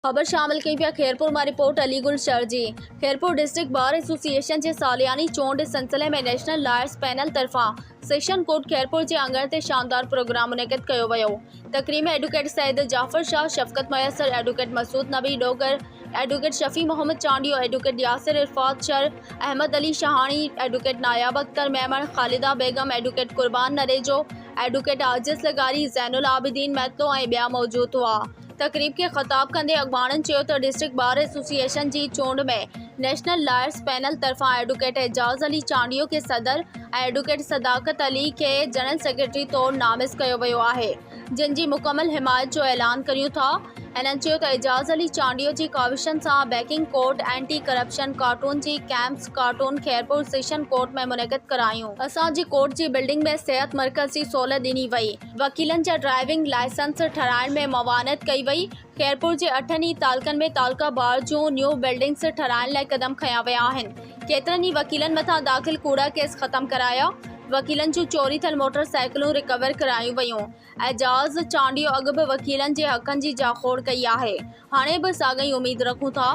ख़बर शामिल कई पिया खैरपुर मां रिपोर्ट अलीगुल शहर जी। खैरपुर डिस्ट्रिक्ट बार एसोसिएशन जे सालियानी चोंड सिलसिले में नेशनल लॉयर्स पैनल तरफा सेशन कोर्ट खैरपुर जे आंगण ते शानदार प्रोग्राम मुनक़िद कयो वियो। तकरीब में advocate Syed Jafar Shah, Shafqat Maysar, advocate Masood Nabi Dogar, advocate Shafi Mohammad Chandio, advocate Yasir Irfat Shar, Ahmed Ali Shahani, advocate Nayab Akhtar Memon, Khalida Begum, advocate Qurban Narejo, advocate Ajiz Lagari, Zainul Abidin Maitlo ऐं ॿिया मौजूद हुआ। तकरीब के ख़िताब कंदे अॻवाणनि चयो त डिस्ट्रिक्ट बार एसोसिएशन जी चूंड में नेशनल लॉयर्स पैनल तरफां एडवोकेट एजाज़ अली चांडियो के सदर ऐं एडवोकेट सदाकत अली के जनरल सेक्रेटरी तौर नामिज़ कयो वियो आहे, जिन जी मुकमल हिमायत जो ऐलान करियूं था। इन्हनि चयो त एजाज़ अली चांडियो जी काविशनि सां बैंकिंग कोर्ट, एंटी करप्शन कार्टून जी कैंप्स कार्टून खैरपुर सेशन कोर्ट में मुनक़िद करायूं। असांजी कोर्ट जी बिल्डिंग में सेहत मर्कज़ जी सहूलियत ॾिनी वई। वकीलनि जा ड्राइविंग लाइसेंस ठाराइण में मवानत कई वई। खैरपुर जे 8 ई तालुक़नि में तालुका बार जूं न्यू बिल्डिंग्स ठाराइण लाइ क़दम खयां विया आहिनि। केतिरनि ई वकीलनि मथां दाख़िल कूड़ा केस ख़त्म कराया। वकीलनि जूं चोरी थियल मोटरसाइकिलूं रिकवर करायूं वयूं। एजाज़ चांडियो अॻु बि वकीलनि जे हक़नि जी जाखोड़ कई आहे। हाणे बि साॻई उमेद रखूं था।